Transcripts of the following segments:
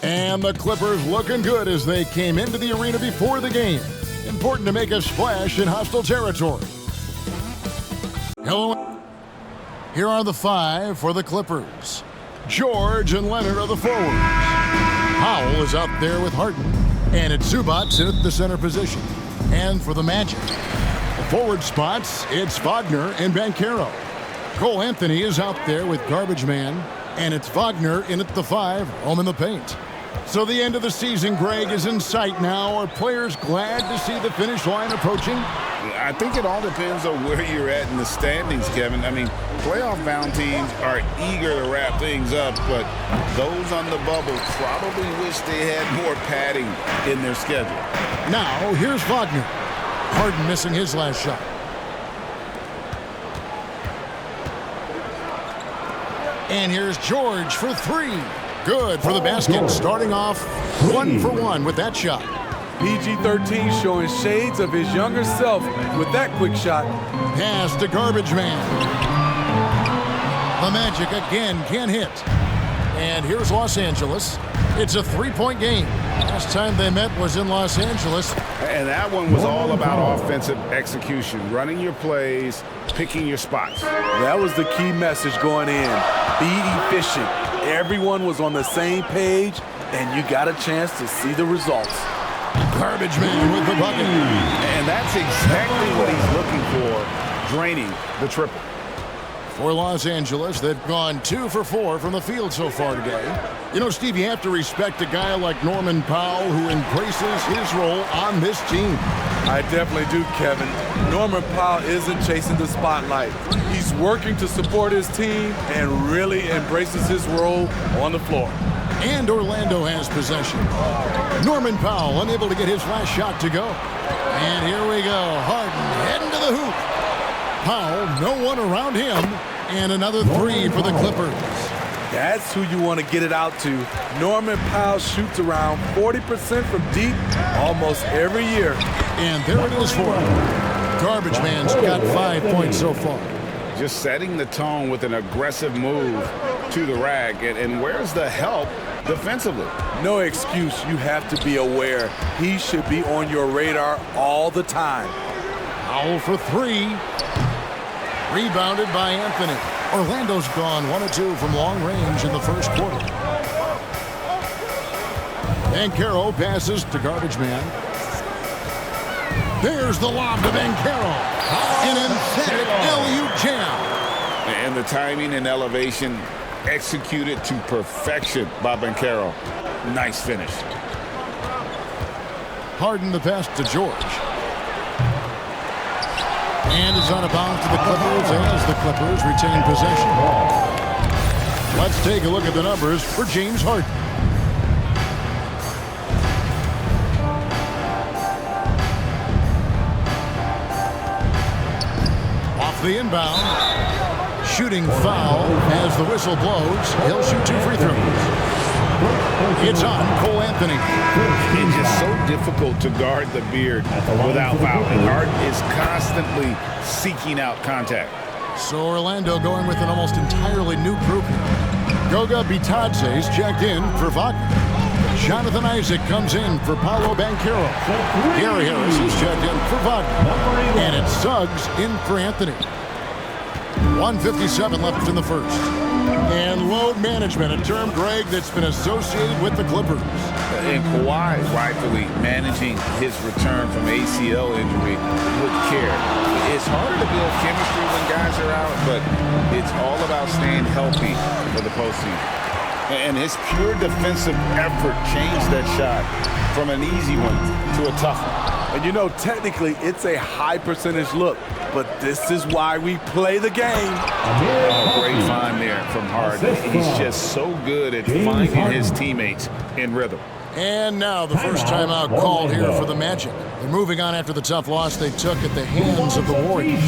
And the Clippers looking good as they came into the arena before the game. Important to make a splash in hostile territory. Hello. Here are the five for the Clippers. George and Leonard are the forwards. Powell is out there with Harden. And it's Zubats in at the center position. And for the Magic, the forward spots, it's Wagner and Banchero. Cole Anthony is out there with Garbage Man. And it's Wagner in at the 5, home in the paint. So the end of the season, Greg, is in sight now. Are players glad to see the finish line approaching? I think it all depends on where you're at in the standings, Kevin. I mean, playoff-bound teams are eager to wrap things up, but those on the bubble probably wish they had more padding in their schedule. Now, here's Wagner. Harden missing his last shot. And here's George for 3. Good for the basket, starting off 1 for 1 with that shot. PG-13 showing shades of his younger self with that quick shot. Pass to Garbage Man. The Magic again can't hit. And here's Los Angeles. It's a 3-point game. Last time they met was in Los Angeles. And that one was all about offensive execution, running your plays, picking your spots. That was the key message going in. Be efficient. Everyone was on the same page, and you got a chance to see the results. Garbage Man with the bucket. And that's exactly what he's looking for, draining the triple. For Los Angeles, they've gone 2 for 4 from the field so far today. You know, Steve, you have to respect a guy like Norman Powell who embraces his role on this team. I definitely do, Kevin. Norman Powell isn't chasing the spotlight. He's working to support his team and really embraces his role on the floor. And Orlando has possession. Norman Powell unable to get his last shot to go. And here we go. Harden heading to the hoop. Powell, no one around him. And another 3 for the Clippers. That's who you want to get it out to. Norman Powell shoots around 40% from deep almost every year. And there it is for him. Garbage Man's got 5 points so far. Just setting the tone with an aggressive move to the rack. And where's the help defensively? No excuse. You have to be aware. He should be on your radar all the time. Powell for 3. Rebounded by Anthony. Orlando's gone 1 of 2 from long range in the first quarter. Banchero passes to Garbage Man. There's the lob to Banchero. An emphatic alley-oop jam. And the timing and elevation executed to perfection by Banchero. Nice finish. Harden the pass to George. And is out of bounds to the Clippers as the Clippers retain possession. Let's take a look at the numbers for James Harden. Off the inbound. Shooting foul as the whistle blows. He'll shoot 2 free throws. It's on Cole Anthony. It's just so difficult to guard the beard without fouling. Harden is constantly seeking out contact. So Orlando going with an almost entirely new group. Goga Bitadze's checked in for Wagner. Jonathan Isaac comes in for Paolo Banchero. Gary Harris is checked in for Wagner. And it's Suggs in for Anthony. 1:57 left in the first. And load management, a term, Greg, that's been associated with the Clippers. And Kawhi rightfully managing his return from ACL injury with care. It's harder to build chemistry when guys are out, but it's all about staying healthy for the postseason. And his pure defensive effort changed that shot from an easy one to a tough one. And you know, technically, it's a high percentage look, but this is why we play the game. Oh, great find there from Harden. He's just so good at finding his teammates in rhythm. And now the first timeout called here for the Magic. They're moving on after the tough loss they took at the hands of the Warriors.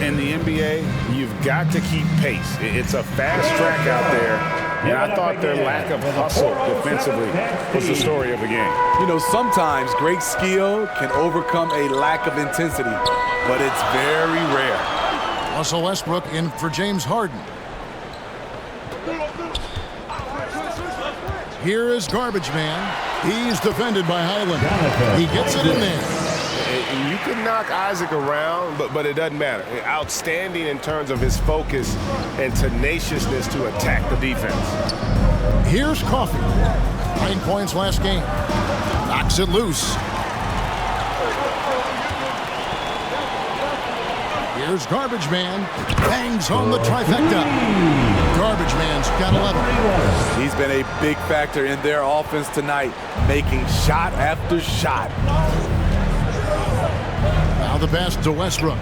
In the NBA, you've got to keep pace. It's a fast track out there. And I thought their lack of hustle defensively was the story of the game. You know, sometimes great skill can overcome a lack of intensity, but it's very rare. Russell Westbrook in for James Harden. Here is Garbage Man. He's defended by Highland. He gets it in there. You can knock Isaac around, but it doesn't matter. Outstanding in terms of his focus and tenaciousness to attack the defense. Here's Coffee. 9 points last game. Knocks it loose. Here's Garbage Man. Bangs on the trifecta. Garbage Man's got 11. He's been a big factor in their offense tonight, making shot after shot. Now the pass to Westbrook.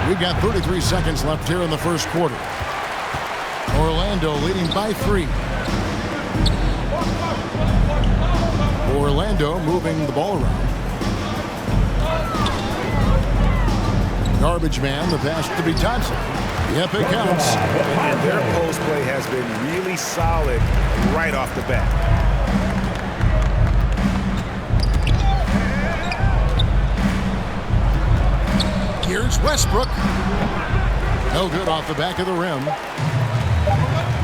We've got 33 seconds left here in the first quarter. Orlando leading by 3. Orlando moving the ball around. Garbage Man, the pass to be Johnson. Yep, it counts. And their post play has been really solid right off the bat. Here's Westbrook. No good off the back of the rim.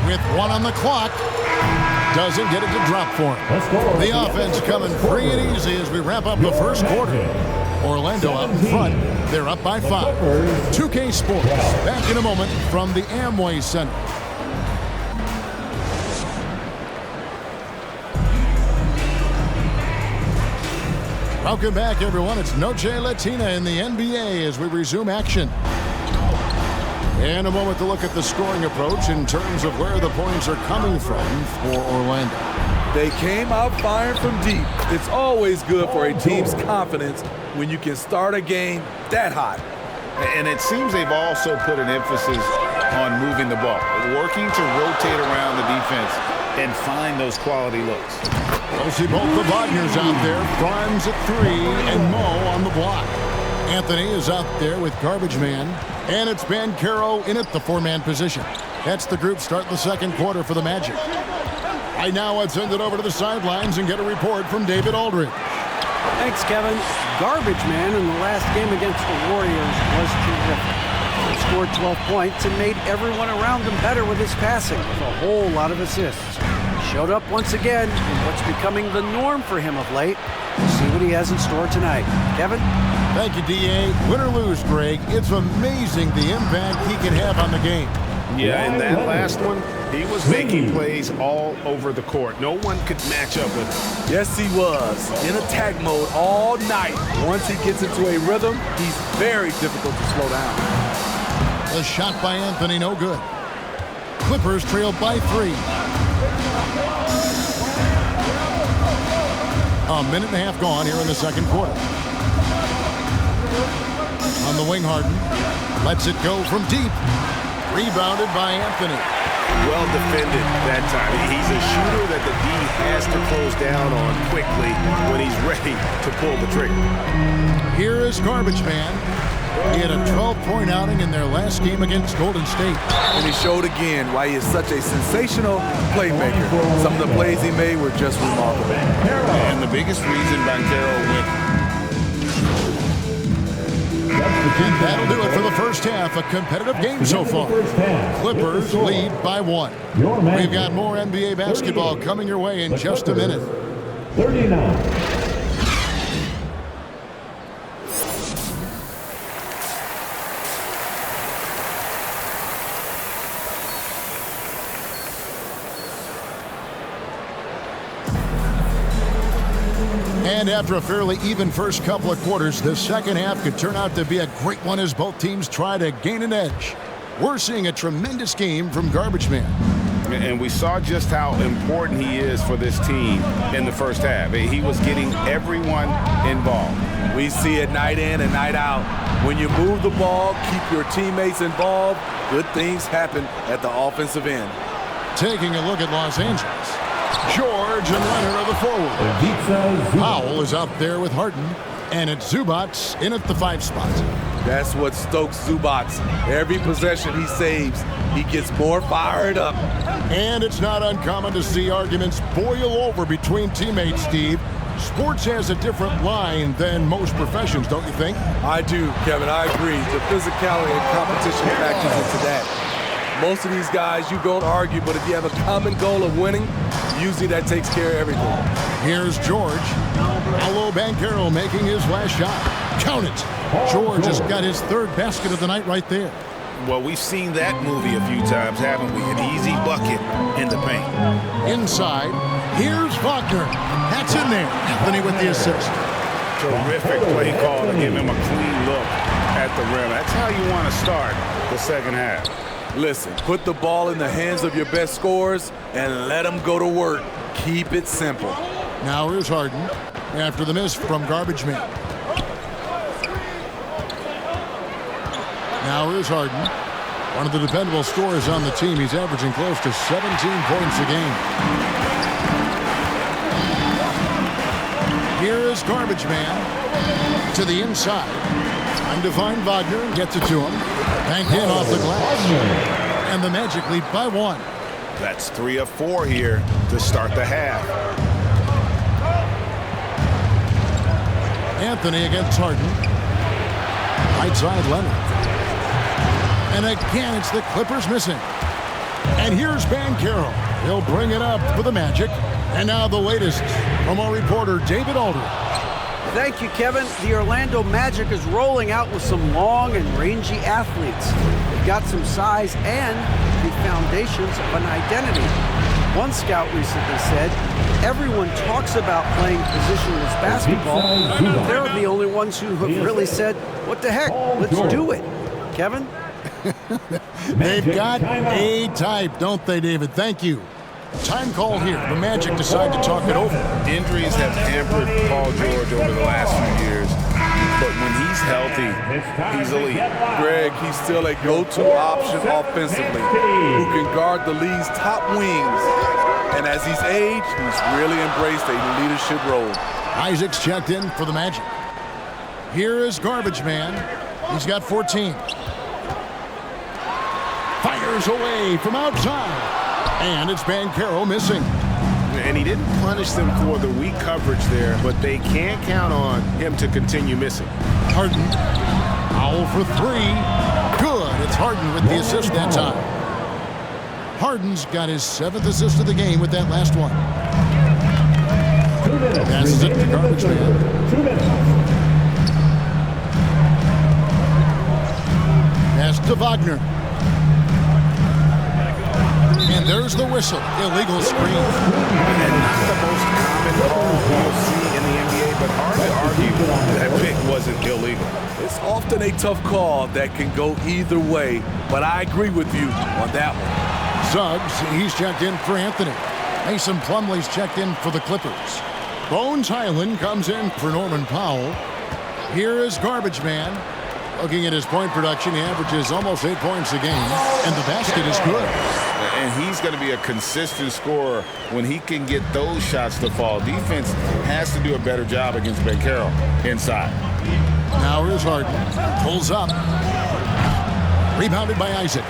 With 1 on the clock. Doesn't get it to drop for him. The offense coming free and easy as we wrap up the first quarter. Orlando out in front. They're up by 5. 2K Sports. Back in a moment from the Amway Center. Welcome back, everyone. It's Noche Latina in the NBA as we resume action. In a moment to look at the scoring approach in terms of where the points are coming from for Orlando. They came out firing from deep. It's always good for a team's confidence when you can start a game that hot. And it seems they've also put an emphasis on moving the ball, working to rotate around the defense and find those quality looks. We'll see both the Wagners out there. Barnes at 3 and Mo on the block. Anthony is out there with Garbage Man. And it's Banchero in at the 4-man position. That's the group start the second quarter for the Magic. Right now, let's send it over to the sidelines and get a report from David Aldridge. Thanks, Kevin. Garbage Man in the last game against the Warriors was terrific. He scored 12 points and made everyone around him better with his passing, with a whole lot of assists. He showed up once again in what's becoming the norm for him of late. We'll see what he has in store tonight. Kevin? Thank you, D.A. Win or lose, Greg, it's amazing the impact he can have on the game. Yeah, in that last one, he was making plays all over the court. No one could match up with him. Yes, he was. In attack mode all night. Once he gets into a rhythm, he's very difficult to slow down. The shot by Anthony, no good. Clippers trail by 3. A minute and a half gone here in the second quarter. On the wing, Harden lets it go from deep. Rebounded by Anthony. Well defended that time. He's a shooter that the D has to close down on quickly when he's ready to pull the trigger. Here is Garbage Man. He had a 12-point outing in their last game against Golden State. And he showed again why he is such a sensational playmaker. Some of the plays he made were just remarkable. And the biggest reason Banchero went. And that'll do it for the first half. A competitive game so far. Clippers lead by 1. We've got more NBA basketball coming your way in just a minute. 39. And after a fairly even first couple of quarters, the second half could turn out to be a great one as both teams try to gain an edge. We're seeing a tremendous game from Garbage Man. And we saw just how important he is for this team in the first half. He was getting everyone involved. We see it night in and night out. When you move the ball, keep your teammates involved, good things happen at the offensive end. Taking a look at Los Angeles. George and Leonard are the forward. Powell is out there with Harden. And it's Zubats in at the 5 spot. That's what stokes Zubats. Every possession he saves, he gets more fired up. And it's not uncommon to see arguments boil over between teammates, Steve. Sports has a different line than most professions, don't you think? I do, Kevin. I agree. The physicality and competition factors into that. Most of these guys, you don't argue, but if you have a common goal of winning, usually that takes care of everything. Here's George. Paolo Banchero making his last shot. Count it. George has got his third basket of the night right there. Well, we've seen that movie a few times, haven't we? An easy bucket in the paint. Inside, here's Wagner. That's in there. Anthony with the assist. Terrific play call to give him a clean look at the rim. That's how you want to start the second half. Listen, put the ball in the hands of your best scorers and let them go to work. Keep it simple. Now here's Harden after the miss from Garbage Man. Now here's Harden. One of the dependable scorers on the team. He's averaging close to 17 points a game. Here is Garbage Man to the inside. Time to find Wagner and gets it to him. Banked in off the glass. And the Magic lead by 1. That's 3 of 4 here to start the half. Anthony against Harden. Right side Leonard. And again, it's the Clippers missing. And here's Banchero. He'll bring it up for the Magic. And now the latest from our reporter, David Aldridge. Thank you, Kevin. The Orlando Magic is rolling out with some long and rangy athletes. They've got some size and the foundations of an identity. One scout recently said, everyone talks about playing positionless basketball. They're the only ones who have really said, what the heck, let's do it. Kevin? They've got a type, don't they, David? Thank you. Time called here. The Magic decide to talk it over. Injuries have hampered Paul George over the last few years, but when he's healthy, he's elite. Greg, he's still a go-to option offensively who can guard the league's top wings. And as he's aged, he's really embraced a leadership role. Isaac's checked in for the Magic. Here is Garbage Man. He's got 14. Fires away from outside. And it's Banchero missing. And he didn't punish them for the weak coverage there, but they can't count on him to continue missing. Harden. Foul for 3. Good. It's Harden with the assist that time. Harden's got his 7th assist of the game with that last one. Passes it to Garbage Man. 2 minutes. Pass to Wagner. And there's the whistle. Illegal screen. And not the most common call you'll see in the NBA, but hard to argue that pick wasn't illegal. It's often a tough call that can go either way, but I agree with you on that one. Suggs, he's checked in for Anthony. Mason Plumlee's checked in for the Clippers. Bones Highland comes in for Norman Powell. Here is Garbage Man. Looking at his point production, he averages almost 8 points a game, and the basket is good. And he's going to be a consistent scorer when he can get those shots to fall. Defense has to do a better job against Banchero inside. Now here's Harden. Pulls up. Rebounded by Isaac.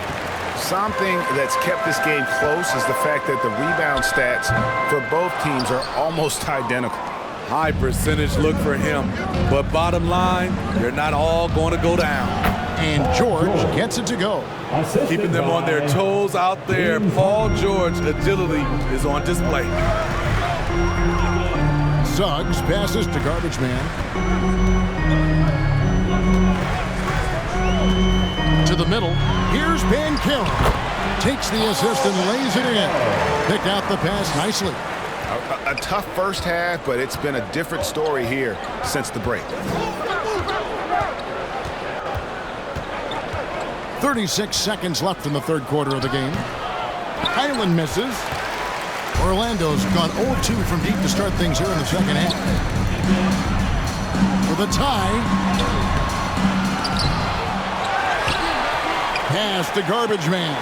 Something that's kept this game close is the fact that the rebound stats for both teams are almost identical. High percentage look for him, but bottom line, they're not all going to go down. And George gets it to go. Keeping them on their toes out there. Paul George's agility is on display. Suggs passes to Garbage Man. To the middle. Here's Banchero. Takes the assist and lays it in. Picked out the pass nicely. A tough first half, but it's been a different story here since the break. 36 seconds left in the third quarter of the game. Highland misses. Orlando's gone 0-2 from deep to start things here in the second half. With a tie. Pass to Garbage Man.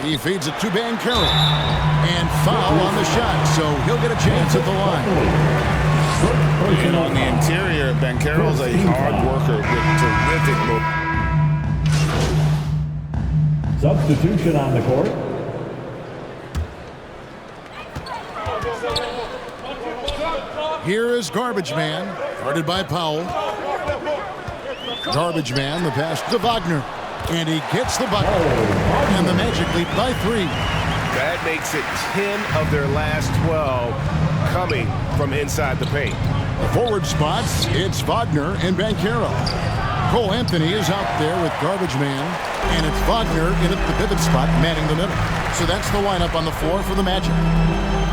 He feeds it to Banchero. And foul on the shot, so he'll get a chance at the line. And on the interior, Banchero's a hard worker with terrific move. Substitution on the court. Here is Garbage Man, guarded by Powell. Garbage Man, the pass to Wagner. And he gets the bucket. And the Magic lead by 3. That makes it 10 of their last 12 coming from inside the paint. The forward spots, it's Wagner and Banchero. Cole Anthony is out there with Garbage Man. And it's Wagner in at the pivot spot, manning the middle. So that's the lineup on the floor for the Magic.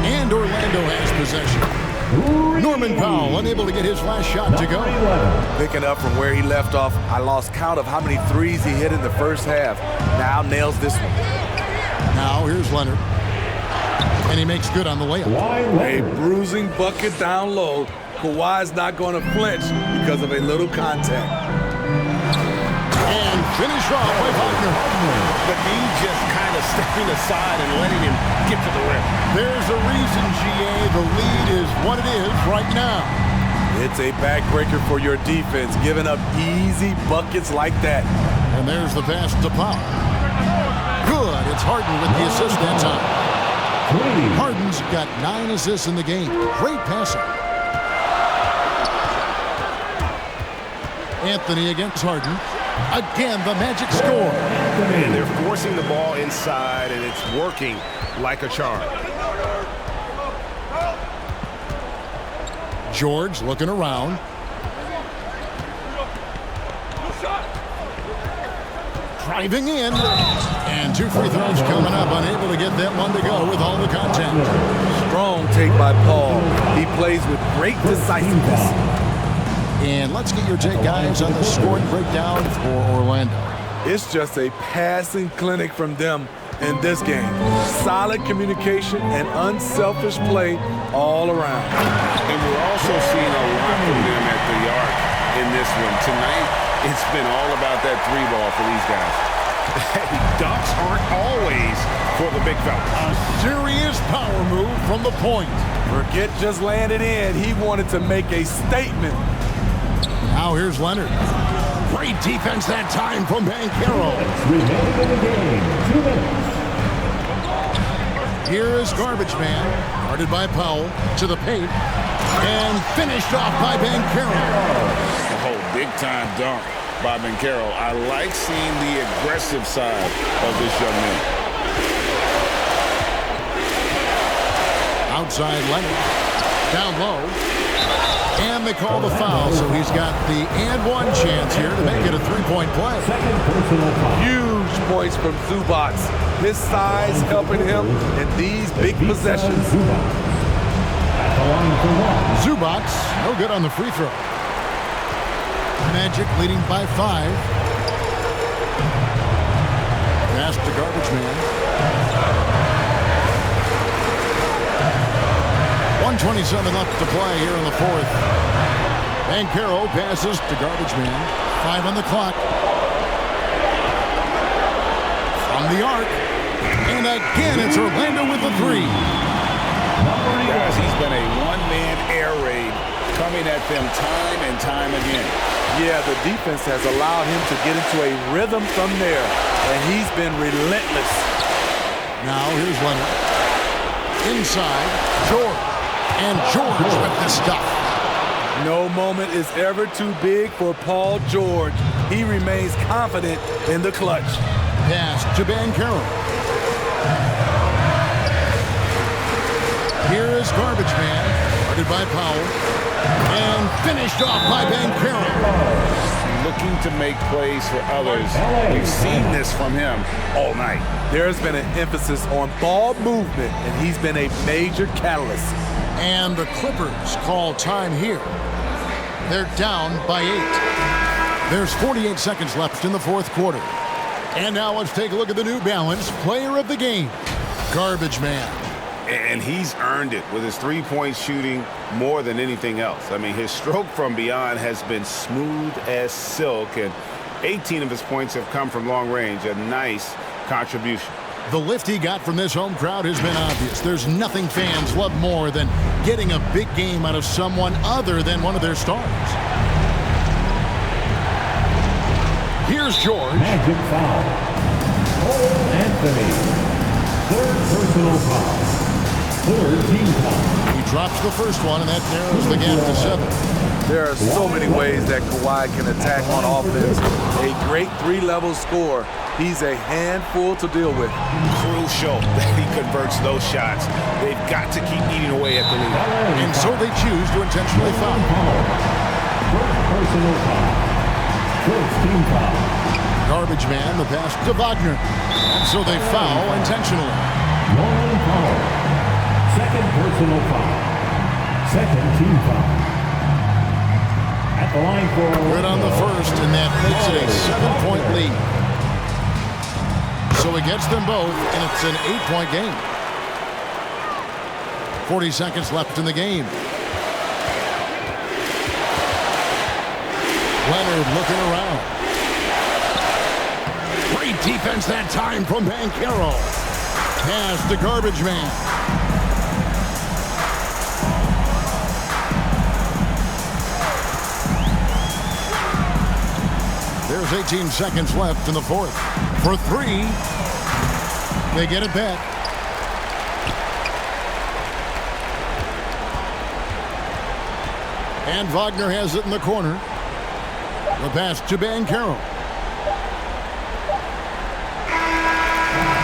And Orlando has possession. Norman Powell unable to get his last shot to go. Picking up from where he left off, I lost count of how many threes he hit in the first half. Now nails this one. Now here's Leonard. And he makes good on the layup. A bruising bucket down low. Kawhi's not going to flinch because of a little contact. And finish off by Wagner. But he just kind of stepping aside and letting him get to the rim. There's a reason, GA, the lead is what it is right now. It's a backbreaker for your defense, giving up easy buckets like that. And there's the pass to Powell. Good. It's Harden with the assist that time. Harden's got 9 assists in the game. Great passing. Anthony against Harden. Again, the Magic score. And they're forcing the ball inside, and it's working like a charm. George looking around. Driving in. And 2 free throws coming up. Unable to get that one to go with all the contact. Strong take by Paul. He plays with great decisiveness. And let's get your take, guys, on the scoring breakdown for Orlando. It's just a passing clinic from them in this game. Solid communication and unselfish play all around. And we're also seeing a lot from them at the arc in this one. Tonight, it's been all about that 3-ball for these guys. Dunks aren't always for the big fellas. A serious power move from the point. Forget just landed in. He wanted to make a statement. Now here's Leonard. Great defense that time from Banchero. Remaining in the game, 2 minutes. Here is Garbage Man, guarded by Powell, to the paint, and finished off by Banchero. Oh, big-time dunk by Banchero. I like seeing the aggressive side of this young man. Outside Leonard, down low. And they call the foul, so he's got the and one chance here to make it a 3-point play. Second personal foul. Huge points from Zubac. His size helping him in these big possessions. At the line for 1. Zubac, no good on the free throw. Magic leading by 5. Pass to Garbage Man. 1:27 left to play here in the fourth. Banchero passes to Garbage Man. 5 on the clock. From the arc. And again, it's Orlando with the 3. Guys, he's been a one-man air raid coming at them time and time again. Yeah, the defense has allowed him to get into a rhythm from there, and he's been relentless. Now here's Leonard. Inside, George. And George with the stuff. No moment is ever too big for Paul George. He remains confident in the clutch. Pass to Banchero. Here is Garbage Man, guarded by Powell, and finished off by Banchero. Looking to make plays for others. We've seen this from him all night. There's been an emphasis on ball movement, and he's been a major catalyst. And the Clippers call time here. They're down by 8. There's 48 seconds left in the fourth quarter. And now let's take a look at the New Balance player of the game, Garbage Man. And he's earned it with his three-point shooting more than anything else. I mean, his stroke from beyond has been smooth as silk, and 18 of his points have come from long range. A nice contribution. The lift he got from this home crowd has been obvious. There's nothing fans love more than getting a big game out of someone other than one of their stars. Here's George. Magic foul. Cole Anthony. Third personal foul. Third team foul. He drops the first one, and that narrows the gap to 7. There are so many ways that Kawhi can attack on offense. A great three-level scorer. He's a handful to deal with. Crucial that he converts those shots. They've got to keep eating away at the lead. And so they choose to intentionally foul. First personal foul. First team foul. Garbage man, the pass to Wagner. And so they foul intentionally. One foul. Second personal foul. Second team foul. At the line for Good on the first, and that makes it a 7-point lead. So he gets them both, and it's an 8-point game. 40 seconds left in the game. Leonard looking around. Great defense that time from Banchero. Pass to Garbage Man. There's 18 seconds left in the fourth. For 3, they get it back. And Wagner has it in the corner. The pass to Banchero.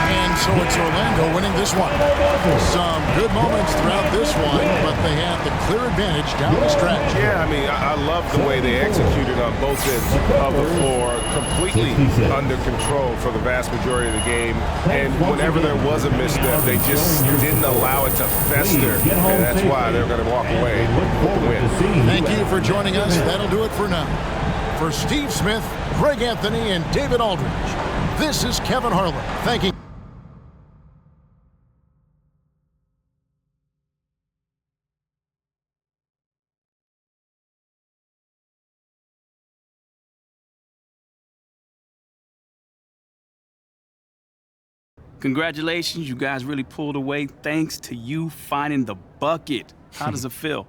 And so it's Orlando winning this one. Some good moments throughout this one, but they had the clear advantage down the stretch. Yeah, I mean, I love the way they executed on both ends of the floor, completely under control for the vast majority of the game. And whenever there was a misstep, they just didn't allow it to fester. And that's why they're going to walk away with the win. Thank you for joining us. That'll do it for now. For Steve Smith, Greg Anthony, and David Aldridge, this is Kevin Harlan thanking Congratulations, you guys really pulled away thanks to you finding the bucket. How does it feel?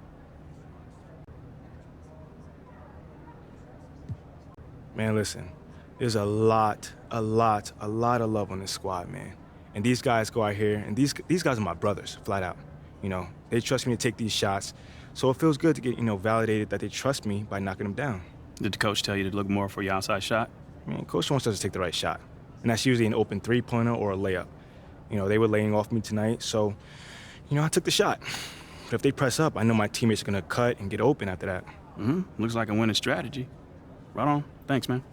Man, listen, there's a lot of love on this squad, man. And these guys go out here, and these guys are my brothers, flat out. You know, they trust me to take these shots, so it feels good to get, validated that they trust me by knocking them down. Did the coach tell you to look more for your outside shot? I mean, coach wants us to take the right shot, and that's usually an open three-pointer or a layup. They were laying off me tonight, so, I took the shot. But if they press up, I know my teammates are going to cut and get open after that. Looks like a winning strategy. Right on. Thanks, man.